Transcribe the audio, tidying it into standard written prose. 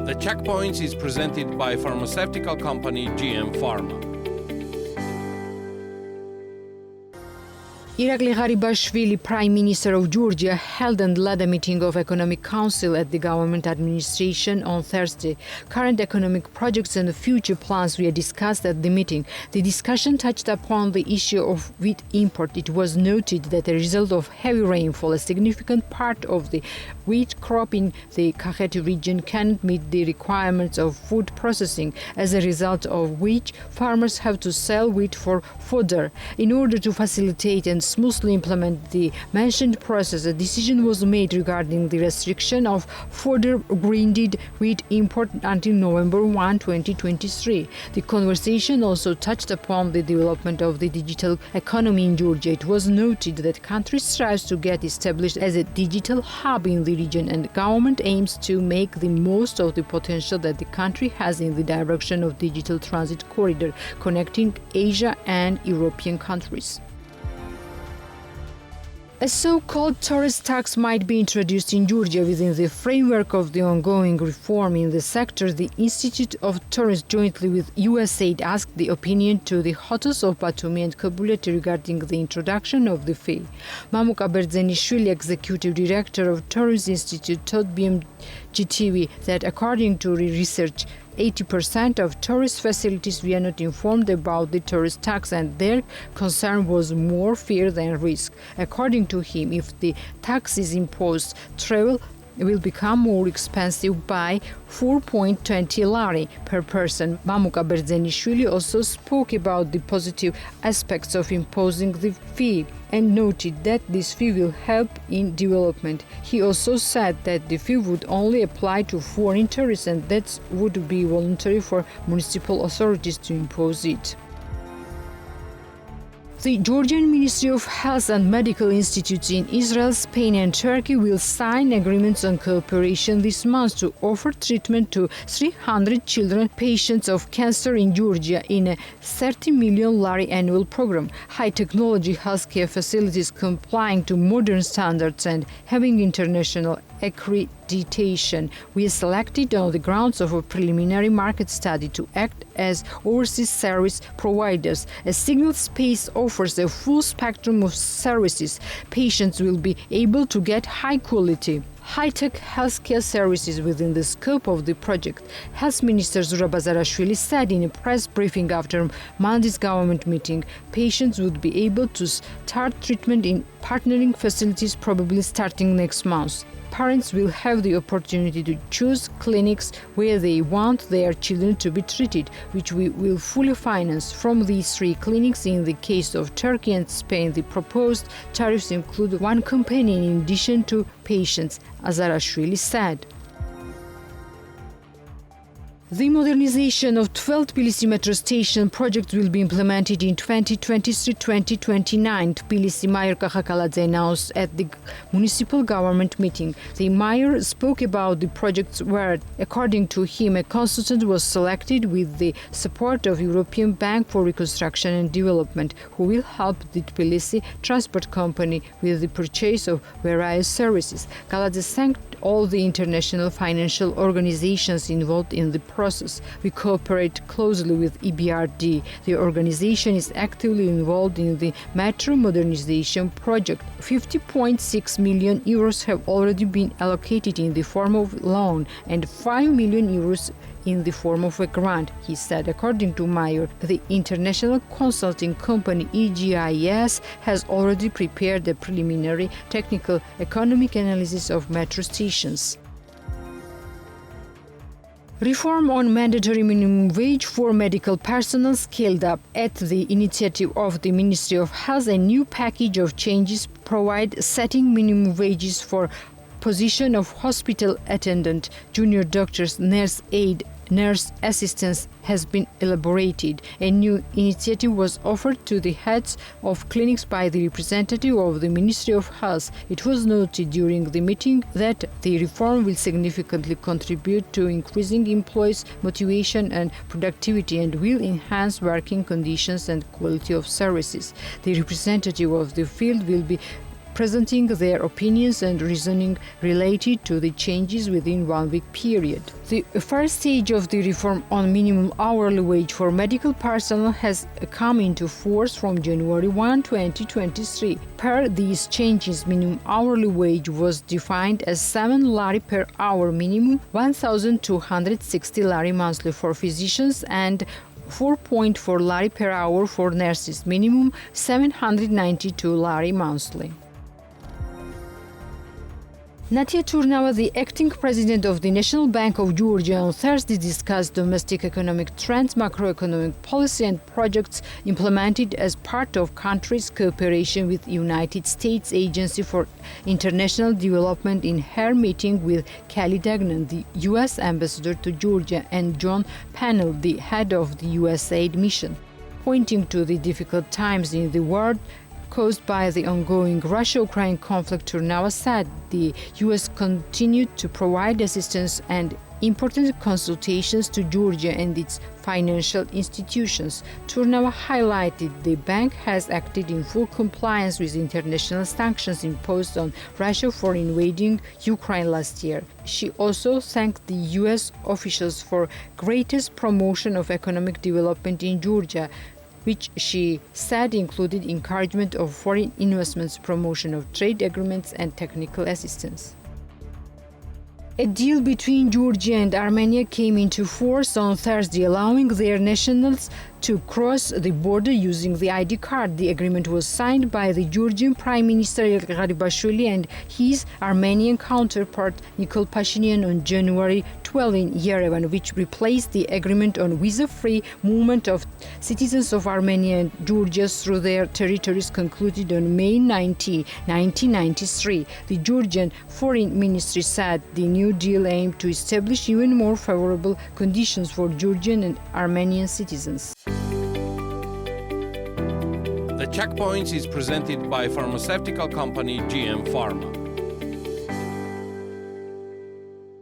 The Checkpoints is presented by pharmaceutical company GM Pharma. Irakli Garibashvili, Prime Minister of Georgia, held and led a meeting of Economic Council at the government administration on Thursday. Current economic projects and future plans were discussed at the meeting. The discussion touched upon the issue of wheat import. It was noted that as a result of heavy rainfall, a significant part of the wheat crop in the Gov't region cannot meet the requirements of food processing, as a result of which farmers have to sell wheat for fodder. In order to facilitate and smoothly implement the mentioned process, a decision was made regarding the restriction of fodder-grinded wheat import until November 1, 2023. The conversation also touched upon the development of the digital economy in Georgia. It was noted that the country strives to get established as a digital hub in the region, and the government aims to make the most of the potential that the country has in the direction of digital transit corridor connecting Asia and European countries. A so-called tourist tax might be introduced in Georgia within the framework of the ongoing reform in the sector. The Institute of Tourism, jointly with USAID, asked the opinion to the hotels of Batumi and Kabuleti regarding the introduction of the fee. Mamuk Aberdzenishvili, Executive Director of Tourism Institute, told BMGTV that according to research, 80% of tourist facilities were not informed about the tourist tax, and their concern was more fear than risk. According to him, if the tax is imposed, travel will become more expensive by 4.20 lari per person. Mamuk Aberdzenishvili also spoke about the positive aspects of imposing the fee and noted that this fee will help in development. He also said that the fee would only apply to foreign tourists and that would be voluntary for municipal authorities to impose it. The Georgian Ministry of Health and Medical Institutes in Israel, Spain and Turkey will sign agreements on cooperation this month to offer treatment to 300 children patients of cancer in Georgia in a 30 million lari annual program. High-technology healthcare facilities complying to modern standards and having international accreditation were selected on the grounds of a preliminary market study to act as overseas service providers. A single space offers a full spectrum of services. Patients will be able to get high-quality, high-tech healthcare services within the scope of the project. Health Minister Zura Bazarashvili said in a press briefing after Monday's government meeting, patients would be able to start treatment in partnering facilities probably starting next month. Parents will have the opportunity to choose clinics where they want their children to be treated, which we will fully finance. From these three clinics, in the case of Turkey and Spain, the proposed tariffs include one companion in addition to patients, Azarashvili said. The modernization of 12 Tbilisi metro station projects will be implemented in 2023-2029, Tbilisi Mayor Kakakaladze announced at the municipal government meeting. The mayor spoke about the projects where, according to him, a consultant was selected with the support of European Bank for Reconstruction and Development, who will help the Tbilisi Transport Company with the purchase of various services. Kaladze thanked all the international financial organizations involved in the process. We cooperate closely with EBRD. The organization is actively involved in the metro modernization project. 50.6 million euros have already been allocated in the form of loan and 5 million euros in the form of a grant, he said. According to Mayor, the international consulting company EGIS has already prepared a preliminary technical economic analysis of metro stations. Reform on mandatory minimum wage for medical personnel scaled up. At the initiative of the Ministry of Health, a new package of changes provide setting minimum wages for position of hospital attendant, junior doctors, nurse aide, nurse assistants has been elaborated. A new initiative was offered to the heads of clinics by the representative of the Ministry of Health. It was noted during the meeting that the reform will significantly contribute to increasing employees' motivation and productivity and will enhance working conditions and quality of services. The representative of the field will be presenting their opinions and reasoning related to the changes within 1 week period. The first stage of the reform on minimum hourly wage for medical personnel has come into force from January 1, 2023. Per these changes, minimum hourly wage was defined as 7 lari per hour minimum, 1,260 lari monthly for physicians, and 4.4 lari per hour for nurses, minimum 792 lari monthly. Natia Turnava, the acting president of the National Bank of Georgia, on Thursday discussed domestic economic trends, macroeconomic policy and projects implemented as part of country's cooperation with United States Agency for International Development in her meeting with Kelly Dagnan, the U.S. ambassador to Georgia, and John Pennell, the head of the USAID mission. Pointing to the difficult times in the world caused by the ongoing Russia-Ukraine conflict, Turnava said the U.S. continued to provide assistance and important consultations to Georgia and its financial institutions. Turnava highlighted the bank has acted in full compliance with international sanctions imposed on Russia for invading Ukraine last year. She also thanked the U.S. officials for greatest promotion of economic development in Georgia, which she said included encouragement of foreign investments, promotion of trade agreements, and technical assistance. A deal between Georgia and Armenia came into force on Thursday, allowing their nationals to cross the border using the ID card. The agreement was signed by the Georgian Prime Minister Garibashvili and his Armenian counterpart Nikol Pashinyan on January 12 in Yerevan, which replaced the agreement on visa-free movement of citizens of Armenia and Georgia through their territories concluded on May 19, 1993. The Georgian Foreign Ministry said the new deal aimed to establish even more favorable conditions for Georgian and Armenian citizens. The Checkpoints is presented by pharmaceutical company GM Pharma.